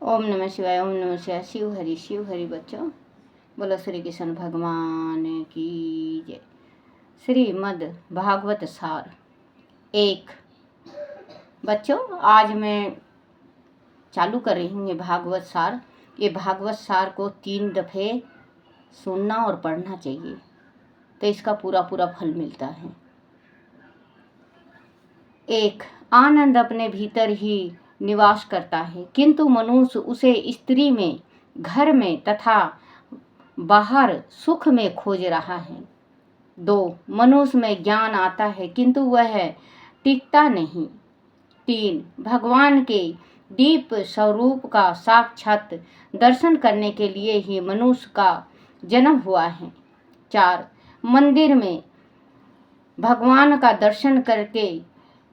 ओम नमः शिवाय, ओम नमः शिवाय। शिव हरि बच्चों, बोलो श्री कृष्ण भगवान की जय। श्रीमद् भागवत सार एक। बच्चों, आज मैं चालू कर रही हूँ ये भागवत सार। ये भागवत सार को 3 दफ़े सुनना और पढ़ना चाहिए, तो इसका पूरा फल मिलता है। एक, आनंद अपने भीतर ही निवास करता है, किंतु मनुष्य उसे स्त्री में, घर में तथा बाहर सुख में खोज रहा है। 2, मनुष्य में ज्ञान आता है, किंतु वह टिकता नहीं। 3, भगवान के दीप स्वरूप का साक्षात दर्शन करने के लिए ही मनुष्य का जन्म हुआ है। 4, मंदिर में भगवान का दर्शन करके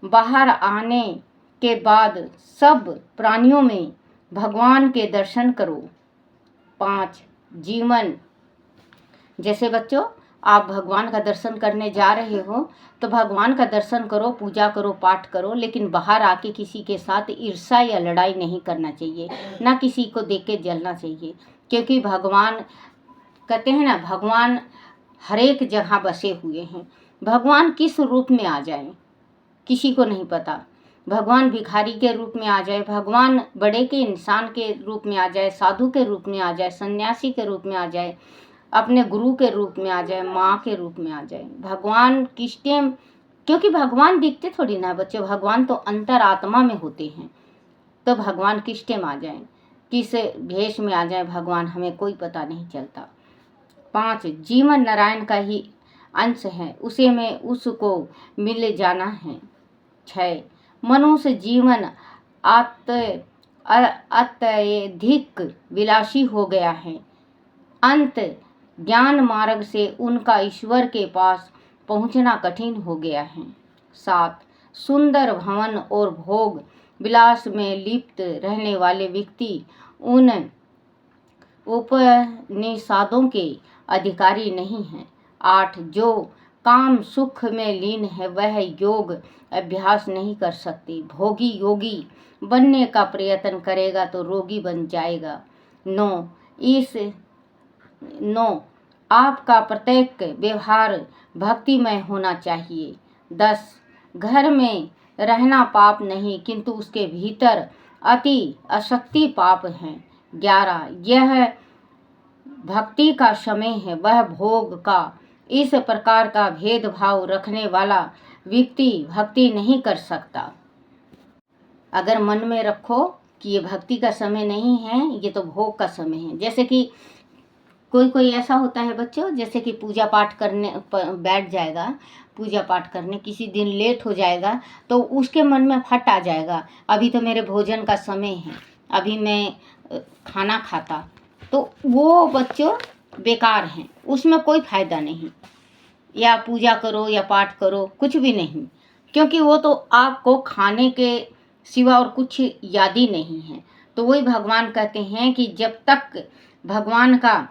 बाहर आने के बाद सब प्राणियों में भगवान के दर्शन करो। 5, जीवन, जैसे बच्चों आप भगवान का दर्शन करने जा रहे हो तो भगवान का दर्शन करो, पूजा करो, पाठ करो, लेकिन बाहर आके किसी के साथ ईर्ष्या या लड़ाई नहीं करना चाहिए, ना किसी को देख के जलना चाहिए, क्योंकि भगवान कहते हैं ना, भगवान हर एक जगह बसे हुए हैं। भगवान किस रूप में आ जाए किसी को नहीं पता। भगवान भिखारी के रूप में आ जाए, भगवान बड़े के इंसान के रूप में आ जाए, साधु के रूप में आ जाए, सन्यासी के रूप में आ जाए, अपने गुरु के रूप में आ जाए, माँ के रूप में आ जाए। भगवान किस टाइम, क्योंकि भगवान दिखते थोड़ी ना बच्चों, भगवान तो अंतरात्मा में होते हैं। तो भगवान किस टाइम आ जाए, किस भेष में आ जाए, भगवान हमें कोई पता नहीं चलता। 5, जीवन नारायण का ही अंश है, उसे में उसको मिल जाना है। 6, मनुष्य जीवन अत्यधिक विलासी हो गया है, अंत ज्ञान मार्ग से उनका ईश्वर के पास पहुंचना कठिन हो गया है। 7, सुंदर भवन और भोग विलास में लिप्त रहने वाले व्यक्ति उन उपनिषदों के अधिकारी नहीं हैं। 8, जो काम सुख में लीन है वह योग अभ्यास नहीं कर सकती। भोगी योगी बनने का प्रयत्न करेगा तो रोगी बन जाएगा। 9, आपका प्रत्येक व्यवहार भक्तिमय होना चाहिए। 10, घर में रहना पाप नहीं, किंतु उसके भीतर अति आसक्ति पाप है। 11, यह भक्ति का समय है, वह भोग का इस प्रकार का भेदभाव रखने वाला व्यक्ति भक्ति नहीं कर सकता। अगर मन में रखो कि ये भक्ति का समय नहीं है, ये तो भोग का समय है। जैसे कि कोई ऐसा होता है बच्चों, जैसे कि पूजा पाठ करने बैठ जाएगा, पूजा पाठ करने किसी दिन लेट हो जाएगा तो उसके मन में फट आ जाएगा, अभी तो मेरे भोजन का समय है, अभी मैं खाना खाता, तो वो बच्चों बेकार हैं, उसमें कोई फायदा नहीं। या पूजा करो या पाठ करो, कुछ भी नहीं, क्योंकि वो तो आपको खाने के सिवा और कुछ याद ही नहीं है। तो वही भगवान कहते हैं कि जब तक भगवान का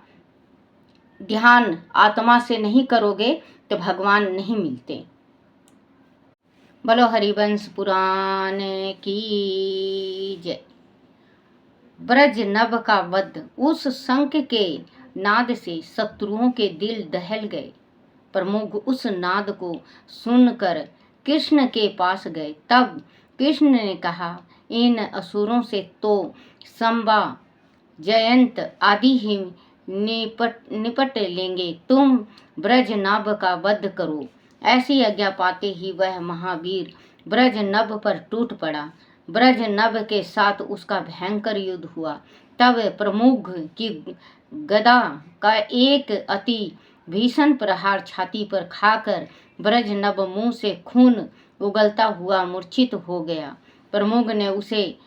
ध्यान आत्मा से नहीं करोगे तो भगवान नहीं मिलते। बोलो हरिवंश पुराण की जय। ब्रज नभ का वध, उस शंख के नाद से शत्रुओं के दिल दहल गए। प्रमुख उस नाद को सुनकर कृष्ण के पास गए। तब कृष्ण ने कहा, इन असुरों से तो संबा जयंत आदि ही निपट लेंगे, तुम ब्रजनभ का वध करो। ऐसी आज्ञा पाते ही वह महावीर ब्रजनभ पर टूट पड़ा। ब्रजनभ के साथ उसका भयंकर युद्ध हुआ। तब प्रमुख की गदा का एक अति भीषण प्रहार छाती पर खाकर ब्रजनभ मुंह से खून उगलता हुआ मूर्छित हो गया। प्रमुख ने उसे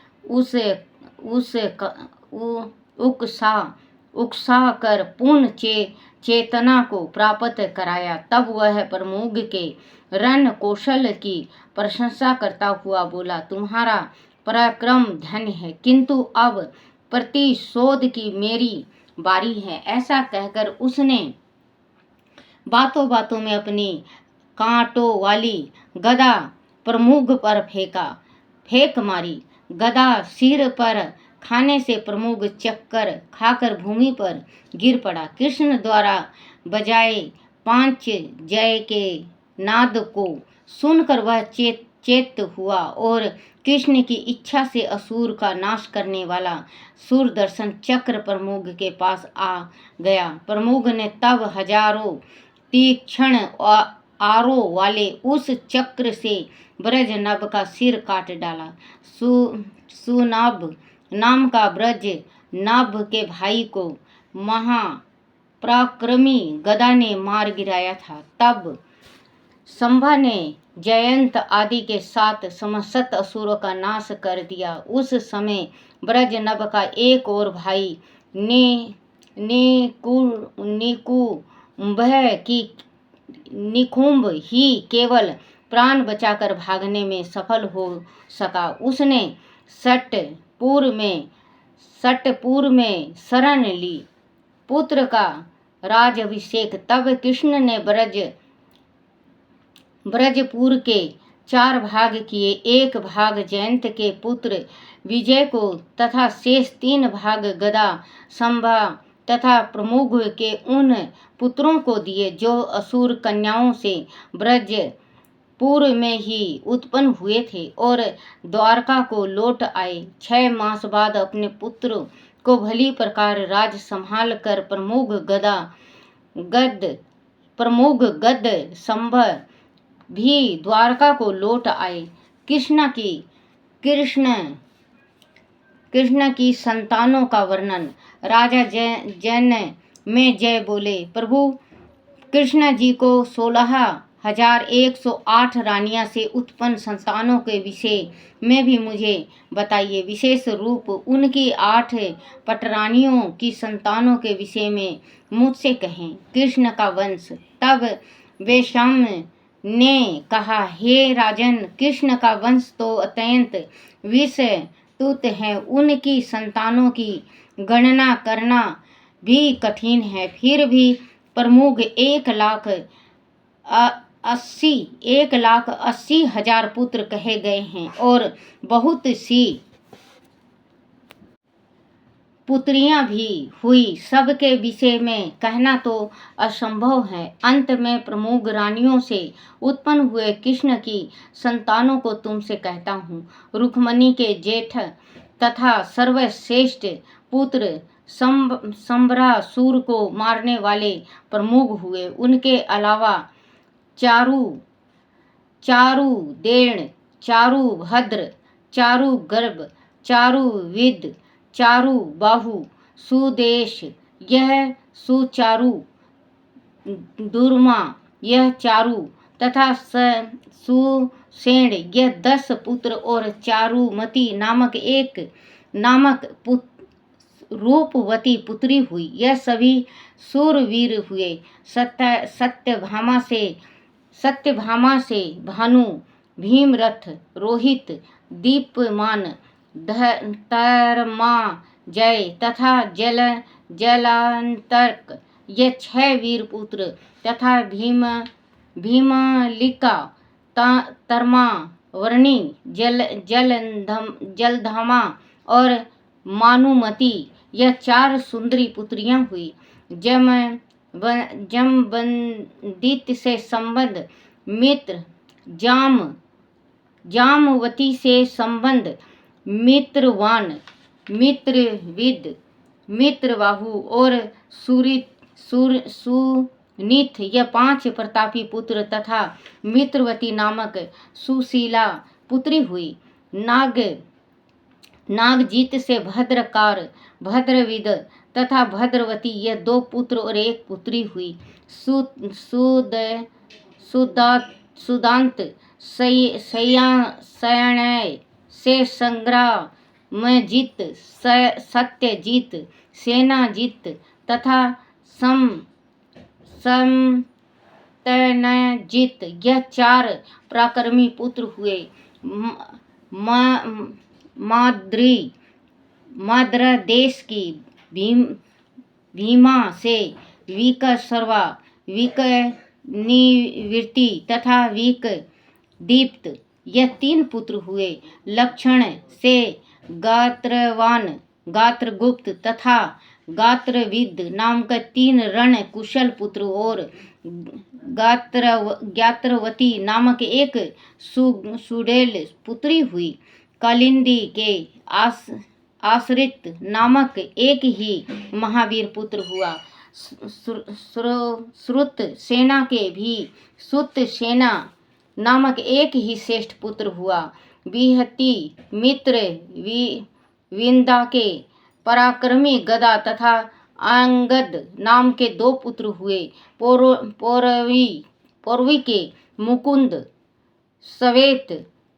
उकसा कर पूर्ण चेतना को प्राप्त कराया। तब वह प्रमुख के रण कौशल की प्रशंसा करता हुआ बोला, तुम्हारा पराक्रम धन्य है, किंतु अब प्रतिशोध की मेरी बारी है। ऐसा कहकर उसने बातों बातों में अपनी कांटों वाली गदा प्रमुख पर फेंक मारी। गदा सिर पर खाने से प्रमुख चक्कर खाकर भूमि पर गिर पड़ा। कृष्ण द्वारा बजाए 5 जय के नाद को सुनकर वह चेत हुआ और कृष्ण की इच्छा से असुर का नाश करने वाला सूरदर्शन चक्र प्रमुख के पास आ गया। प्रमुख ने तब हजारों तीक्ष्ण आरों वाले उस चक्र से ब्रजनभ का सिर काट डाला। सुनाभ नाम का ब्रज नाभ के भाई को महापराक्रमी गदा ने मार गिराया था। तब शंभा ने जयंत आदि के साथ समस्त असुरों का नाश कर दिया। उस समय ब्रजनभ का एक और भाई निकुंभ ही केवल प्राण बचाकर भागने में सफल हो सका। उसने सटपुर में शरण ली पुत्र का राजाभिषेक। तब कृष्ण ने ब्रजपुर के 4 भाग किए। एक भाग जयंत के पुत्र विजय को तथा शेष 3 भाग गदा, शंभा तथा प्रमुख के उन पुत्रों को दिए जो असुर कन्याओं से ब्रजपुर में ही उत्पन्न हुए थे और द्वारका को लौट आए। 6 मास बाद अपने पुत्र को भली प्रकार राज संभाल कर प्रमुख गद शंभा भी द्वारका को लौट आए। कृष्ण की संतानों का वर्णन। राजा जन में जय बोले, प्रभु कृष्ण जी को 16,108 रानियां से उत्पन्न संतानों के विषय में भी मुझे बताइए। विशेष रूप उनकी 8 पटरानियों की संतानों के विषय में मुझसे कहें। कृष्ण का वंश। तब वैशम ने कहा, हे राजन, कृष्ण का वंश तो अत्यंत विस्तृत है। उनकी संतानों की गणना करना भी कठिन है। फिर भी प्रमुख 1,80,000 पुत्र कहे गए हैं और बहुत सी पुत्रियां भी हुई। सबके विषय में कहना तो असंभव है। अंत में प्रमुख रानियों से उत्पन्न हुए कृष्ण की संतानों को तुमसे कहता हूँ। रुक्मणी के जेठ तथा सर्वश्रेष्ठ पुत्र शंबरासुर को मारने वाले प्रमुख हुए। उनके अलावा चारुदेण, चारुभद्र, चारुगर्भ, चारुविद, चारुबाहु, सुदेश, यह सुचारु, दुर्मा, यह चारु तथा सुषेण, यह 10 पुत्र और चारुमती नामक रूपवती पुत्री हुई। यह सभी शूरवीर हुए। सत्यभामा से भानु, भीमरथ, रोहित, दीप्यमान, धर्मा, जय तथा जलांतक, ये 6 वीर पुत्र तथा भीमलिका, तर्मा, वर्णी, जलधमा और मानुमती, यह 4 सुंदरी पुत्रियां हुई। जमवंदित से संबंध मित्र, जामवती से संबंध मित्रवान, मित्रविद, मित्रबाहु और सुनीत, यह 5 प्रतापी पुत्र तथा मित्रवती नामक सुशीला पुत्री हुई। नागजीत से भद्रकार, भद्रविद तथा भद्रवती, यह 2 पुत्र और 1 पुत्री हुई। सुदांत सयनय से संग्रामजीत, सत्यजीत, सेनाजीत तथा समतनजीत, यह 4 पराक्रमी पुत्र हुए। माद्र देश की भीमा से विकसर्वा, विकनिवृत्ति तथा विकदीप्त, यह 3 पुत्र हुए। लक्षण से गात्रवान, गात्रगुप्त तथा गात्रविद नाम के 3 रण कुशल पुत्र और ज्ञात्रवती नामक एक सुडेल पुत्री हुई। कालिंदी के आश्रित नामक एक ही महावीर पुत्र हुआ। श्रुत सेना के भी सुत सेना नामक एक ही श्रेष्ठ पुत्र हुआ। विहति मित्र विंदा के पराक्रमी गदा तथा अंगद नाम के 2 पुत्र हुए। पौरवी के मुकुंद सवेत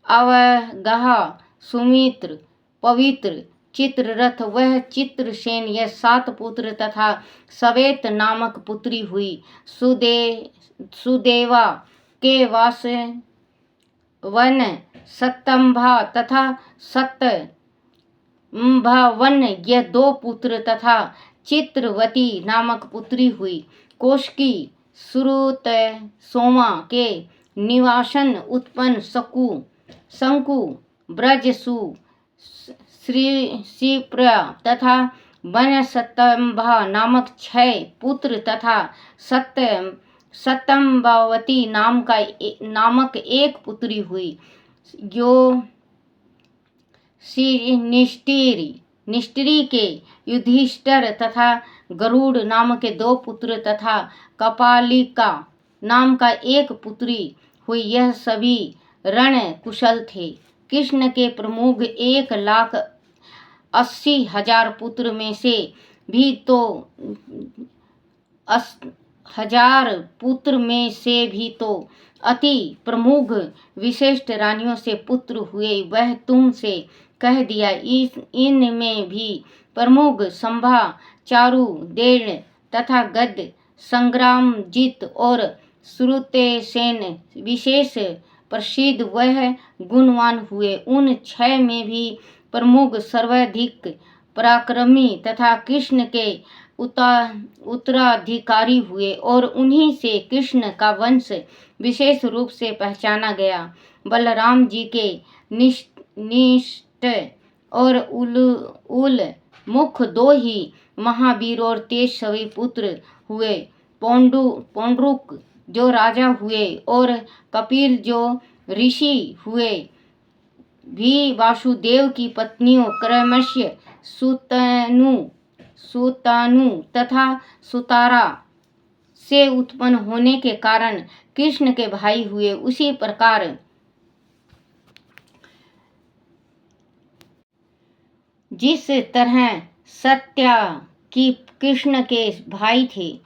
अवगाहा सुमित्र पवित्र चित्ररथ वह चित्रसेन यह 7 पुत्र तथा सवेत नामक पुत्री हुई। सुदेवा के वासवन सतंभा तथा सतंभावन यह 2 पुत्र तथा चित्रवती नामक पुत्री हुई। कोशकी श्रुत सोमा के निवासन उत्पन्न शंकु ब्रजसु श्रीप्रिया तथा वनस्तंभा नामक 6 पुत्र तथा सतंबावती नामक एक पुत्री हुई। जो निष्ठिरी के युधिष्ठिर तथा गरुड़ नाम के 2 पुत्र तथा कपालिका नाम का एक पुत्री हुई। यह सभी रण कुशल थे। कृष्ण के प्रमुख 1,80,000 पुत्र में से भी तो अति प्रमुख विशिष्ट रानियों से पुत्र हुए। वह तुमसे कह दिया। इनमें भी प्रमुख संभा चारु देण तथा गद संग्रामजीत और श्रुतसेन विशेष प्रसिद्ध वह गुणवान हुए। उन 6 में भी प्रमुख सर्वाधिक पराक्रमी तथा कृष्ण के उत्तराधिकारी हुए और उन्हीं से कृष्ण का वंश विशेष रूप से पहचाना गया। बलराम जी के निष्ठ और उल मुख 2 ही महावीर और तेजस्वी पुत्र हुए। पौंड्रुक जो राजा हुए और कपिल जो ऋषि हुए भी वासुदेव की पत्नियों क्रमशः सुतानु तथा सुतारा से उत्पन्न होने के कारण कृष्ण के भाई हुए। उसी प्रकार जिस तरह सत्याकी कृष्ण के भाई थे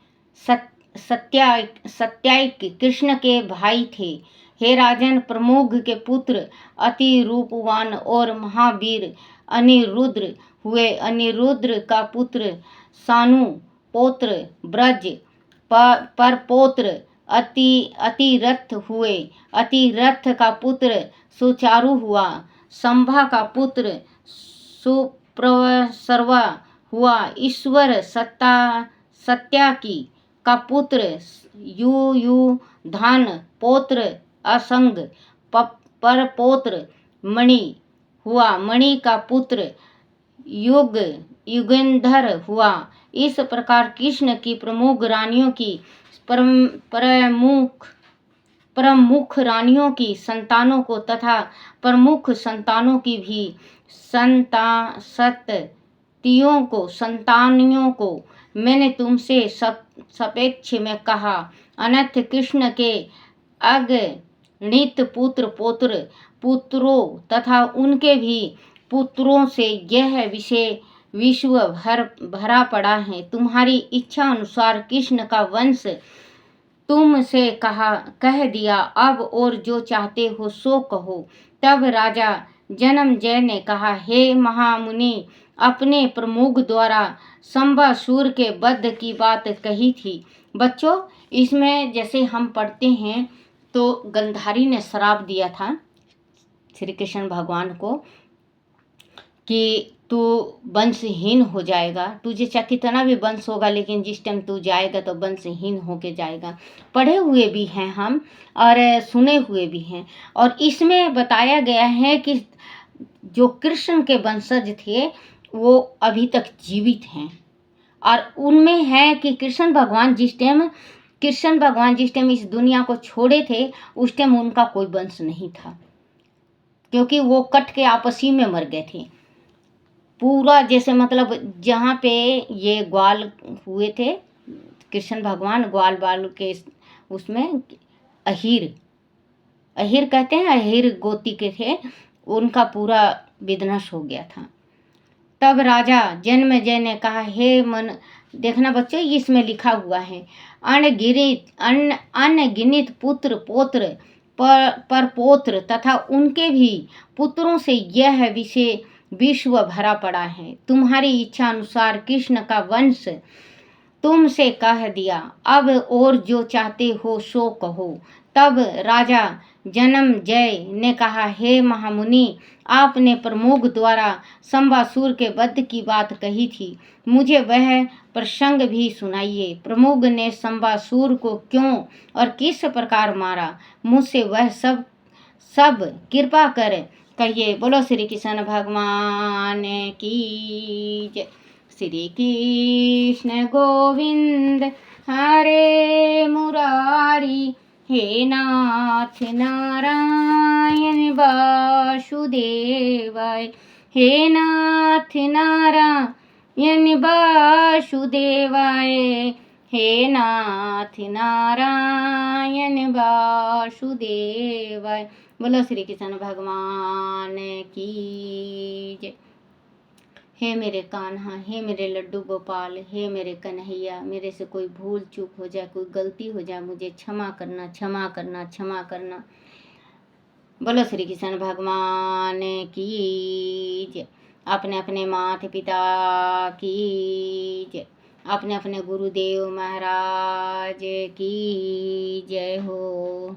सत्यायक कृष्ण के भाई थे। हे राजन, प्रमुख के पुत्र अति रूपवान और महावीर अनिरुद्ध हुए। अनिरुद्ध का पुत्र सानु पौत्र ब्रज पर पौत्र अतिरथ हुए। अतिरथ का पुत्र सुचारु हुआ। संभा का पुत्र सुप्रसर्वा हुआ। ईश्वर सत्याकी का पुत्र युधान पौत्र असंग पर पौत्र मणि हुआ। मणि का पुत्र युगंधर हुआ। इस प्रकार कृष्ण की प्रमुख रानियों की प्रमुख रानियों की संतानों को तथा प्रमुख संतानों की भी संतानियों को मैंने तुमसे सापेक्ष में कहा। अनंत कृष्ण के अगणित पुत्रों तथा उनके भी पुत्रों से यह विश्व भरा पड़ा है। तुम्हारी इच्छा अनुसार कृष्ण का वंश तुमसे कह दिया। अब और जो चाहते हो सो कहो। तब राजा जनमेजय ने कहा, हे महामुनि, अपने प्रमुख द्वारा संबासुर के वध की बात कही थी। बच्चों, इसमें जैसे हम पढ़ते हैं तो गंधारी ने श्राप दिया था श्री कृष्ण भगवान को कि तू वंशहीन हो जाएगा। तुझे चाहे कितना भी वंश होगा, लेकिन जिस टाइम तू जाएगा तो वंशहीन होके जाएगा। पढ़े हुए भी हैं हम और सुने हुए भी हैं। और इसमें बताया गया है कि जो कृष्ण के वंशज थे वो अभी तक जीवित हैं। और उनमें है कि कृष्ण भगवान जिस टाइम इस दुनिया को छोड़े थे, उस टाइम उनका कोई वंश नहीं था, क्योंकि वो कट के आपसी में मर गए थे। पूरा जैसे मतलब जहाँ पे ये ग्वाल हुए थे, कृष्ण भगवान ग्वाल बाल के उसमें अहीर अहीर कहते हैं, अहीर गोती के थे, उनका पूरा विध्वंस हो गया था। तब राजा जन्मेजय ने कहा, हे मन, देखना बच्चों, इसमें लिखा हुआ है, अनगिनित पुत्र पौत्र पर पौत्र तथा उनके भी पुत्रों से यह विश्व भरा पड़ा है। तुम्हारी इच्छा अनुसार कृष्ण का वंश तुमसे कह दिया, अब और जो चाहते हो सो कहो। तब राजा जन्मेजय ने कहा, हे महामुनि, आपने प्रमुख द्वारा शंबासुर के वध की बात कही थी, मुझे वह प्रसंग भी सुनाइए। प्रमुख ने शंबासुर को क्यों और किस प्रकार मारा, मुझसे वह सब कृपा कर कहिए। बोलो श्री कृष्ण भगवान की जय। श्री कृष्ण गोविंद हरे मुरारी, हे नाथ नारायण वासुदेवाय, हे नाथ नारायण वासुदेवाय, हे नाथ नारायण वासुदेवाय। बोलो श्री कृष्ण भगवान की जय। हे मेरे कान्हा, हे मेरे लड्डू गोपाल, हे मेरे कन्हैया, मेरे से कोई भूल चूक हो जाए, कोई गलती हो जाए, मुझे क्षमा करना, क्षमा करना, क्षमा करना। बोलो श्री कृष्ण भगवान की जय। अपने अपने माता पिता की जय, अपने अपने गुरुदेव महाराज की जय हो।